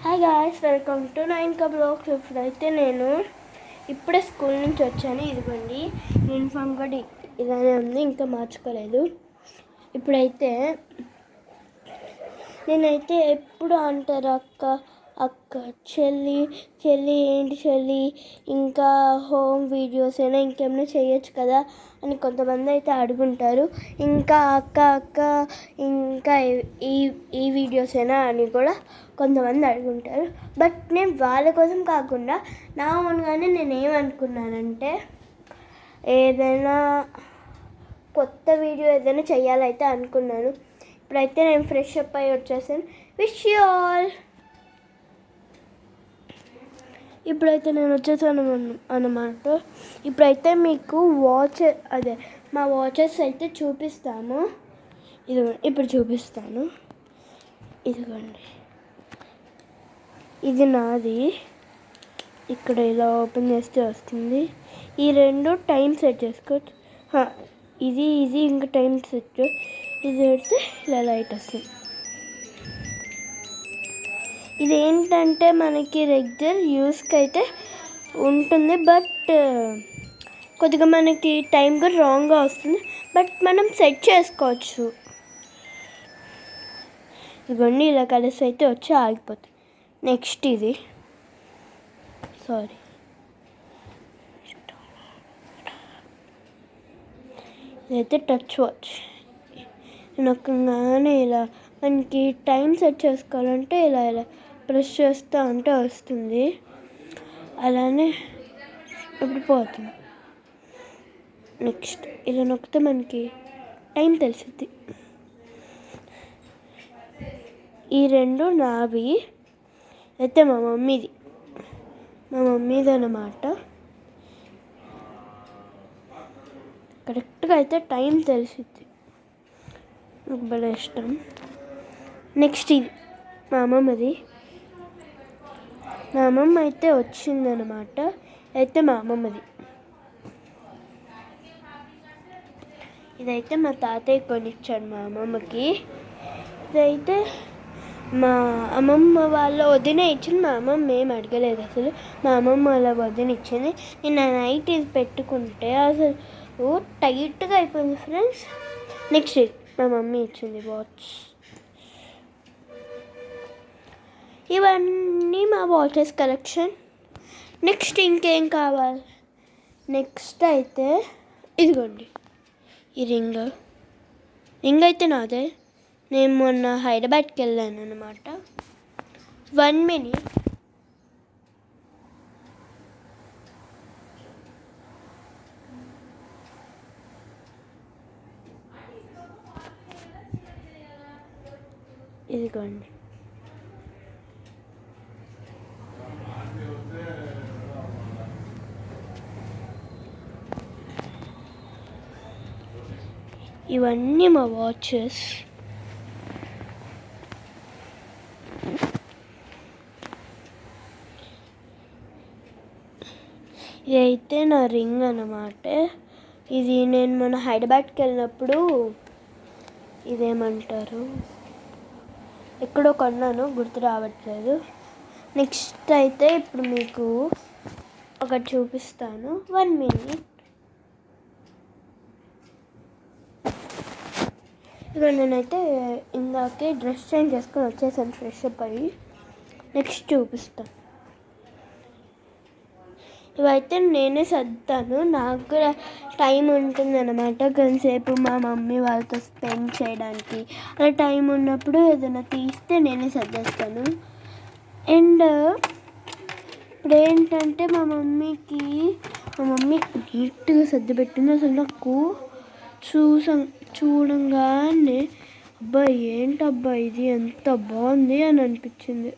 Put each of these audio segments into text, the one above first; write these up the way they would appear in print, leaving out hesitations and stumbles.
Hi guys, welcome to 9K blogs. ఇప్పుడైతే నేను ఇప్పుడే స్కూల్ నుంచి వచ్చాను. ఇదిగోండి యూనిఫామ్ కూడా ఇలానే ఉంది, ఇంకా మార్చుకోలేదు. ఇప్పుడైతే నేనైతే ఎప్పుడు అంటారు అక్క చెల్లి ఏంటి చెల్లి, ఇంకా హోమ్ వీడియోస్ అయినా ఇంకేమైనా చేయొచ్చు కదా అని కొంతమంది అయితే అడుగుంటారు. ఇంకా అక్క ఇంకా ఈ వీడియోస్ అయినా అని కూడా కొంతమంది అడుగుంటారు. బట్ నేను వాళ్ళ కోసం కాకుండా నా ఓన్గానే నేను ఏమనుకున్నానంటే, ఏదైనా కొత్త వీడియో ఏదైనా చేయాలైతే అనుకున్నాను. ఇప్పుడైతే నేను ఫ్రెష్ అప్ అయ్యి వచ్చేసాను. Wish you all. ఇప్పుడైతే నేను వచ్చేసాను అన్నమాట. ఇప్పుడైతే మీకు మా వాచెస్ అయితే చూపిస్తాము. ఇప్పుడు చూపిస్తాను. ఇదిగోండి, ఇది నాది. ఇక్కడ ఇలా ఓపెన్ చేస్తే వస్తుంది. ఈ రెండు టైం సెట్ చేసుకోవచ్చు. ఇది ఇంకా టైం సెట్, ఇది పెడితే ఇలా లైట్ వస్తుంది. ఇది ఏంటంటే మనకి రెగ్యులర్ యూస్కి అయితే ఉంటుంది, బట్ కొద్దిగా మనకి టైం కూడా రాంగ్గా వస్తుంది. బట్ మనం సెట్ చేసుకోవచ్చు. ఇవన్నీ ఇలా కలిసి అయితే వచ్చి ఆగిపోతుంది. నెక్స్ట్ ఇది ఇదైతే టచ్ వాచ్. నొక్కగానే ఇలా మనకి టైం సెట్ చేసుకోవాలంటే ఇలా ప్రెస్ చేస్తూ ఉంటే వస్తుంది. అలానే ఇప్పుడు పోతుంది. నెక్స్ట్ ఇలా నొక్కితే మనకి టైం తెలిసిద్ది. ఈ రెండు నావి అయితే మా మమ్మీది అన్నమాట. కరెక్ట్గా అయితే టైం తెలిసిద్ది. నాకు భలే ఇష్టం. నెక్స్ట్ ఇది మా అమ్మమ్మ అయితే వచ్చిందనమాట. అయితే మా అమ్మమ్మది. ఇదైతే మా తాతయ్య కొనిచ్చాడు మా అమ్మమ్మకి. ఇదైతే మా అమ్మమ్మ వాళ్ళ వదిన ఇచ్చింది. మా అమ్మమ్మ ఏం అడగలేదు అసలు. మా అమ్మమ్మ వాళ్ళ వదిన ఇచ్చింది. నేను నైట్ ఇది పెట్టుకుంటే అసలు టైట్గా అయిపోయింది ఫ్రెండ్స్. నెక్స్ట్ మా మమ్మీ ఇచ్చింది వాచ్. ఇవన్నీ మా వాచెస్ కలెక్షన్. నెక్స్ట్ ఇంకేం కావాలి? నెక్స్ట్ అయితే ఇదిగోండి, ఈ రింగ్ అయితే నాదే. నేను మొన్న హైదరాబాద్కి వెళ్ళాను అనమాట. 1 minute. ఇదిగోండి, ఇవన్నీ మా వాచెస్. ఇదైతే నా రింగ్ అన్నమాట. ఇది నేను మొన్న హైదరాబాద్కి వెళ్ళినప్పుడు ఇదేమంటారు ఎక్కడో కొన్నాను, గుర్తు రావట్లేదు. నెక్స్ట్ అయితే ఇప్పుడు మీకు ఒకటి చూపిస్తాను. 1 minute. ఇక నేనైతే ఇందాకే డ్రెస్ చేంజ్ చేసుకొని వచ్చేసాను ఫ్రెష్ అప్ అయ్యి. నెక్స్ట్ చూపిస్తాను. ఇవైతే నేనే సర్దుతాను. నాకు కూడా టైం ఉంటుంది అన్నమాట. కొంతసేపు మా మమ్మీ వాళ్ళతో స్పెండ్ చేయడానికి అలా టైం ఉన్నప్పుడు ఏదైనా తీస్తే నేనే సర్దేస్తాను. అండ్ ఇప్పుడు ఏంటంటే మా మమ్మీ నీట్గా సర్ది పెట్టింది. అసలు నాకు చూడంగానే ఏంటబ్బా ఇది ఎంత బాగుంది అని అనిపించింది.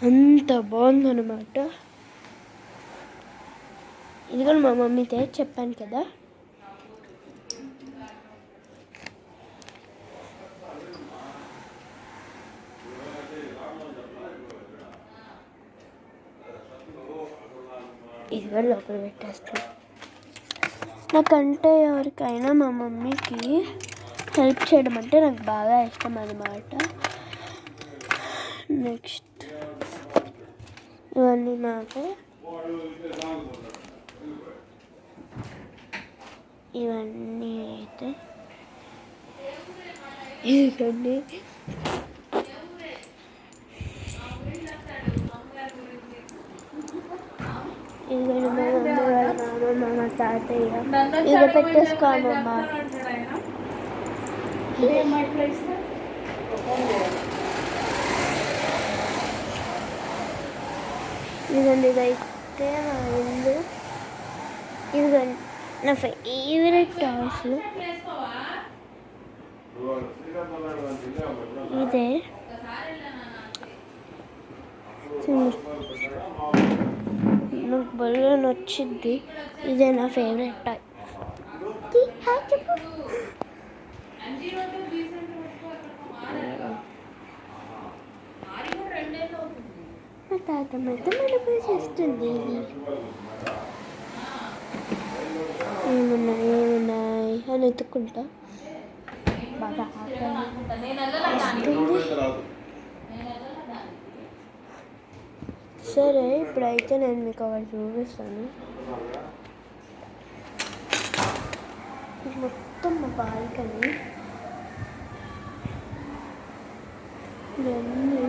అంత బాగుందన్నమాట. ఇది కూడా మా మమ్మీతే, చెప్పాను కదా. ఇది కూడా లోపల పెట్టేస్తాను. నాకంటే ఎవరికైనా మా మమ్మీకి హెల్ప్ చేయడం అంటే నాకు బాగా ఇష్టం అన్నమాట. నెక్స్ట్ ఇవన్నీ మాకు, ఇవన్నీ అయితే ఇవన్నీ ఇదిగోండి మా అమ్మ వాళ్ళ మామ మా తాతయ్య. ఇది పెట్టేసుకో అమ్మమ్మ. ఇదిగోండి ఇదైతే మా ఇల్లు. ఇదిగోండి నా ఫేవరెట్ టాయ్స్. ఇదే నాకు బాగా నచ్చింది. ఇదే నా ఫేవరెట్ టాయ్. మా తాతమ్మ అయితే మనకు చేస్తుంది. ఏమున్నాయి అని ఎత్తుకుంటా. బాగా సరే, ఇప్పుడైతే నేను మీకు ఒకటి చూపిస్తాను. ఇది మొత్తం మా బాల్కనీ. ఇవన్నీ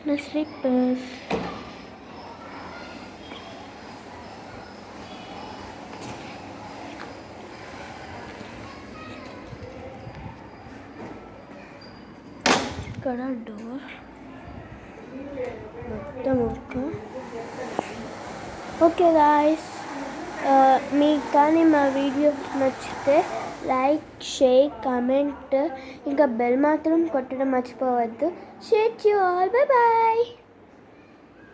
నా స్లిప్పర్స్. ఇక్కడ డోర్ మొత్తం ఓకే గాయ్స్, మీకు కానీ మా వీడియో నచ్చితే లైక్, షేర్, కామెంట్, ఇంకా బెల్ మాత్రం కొట్టడం మర్చిపోవద్దు. Share you all. Bye bye.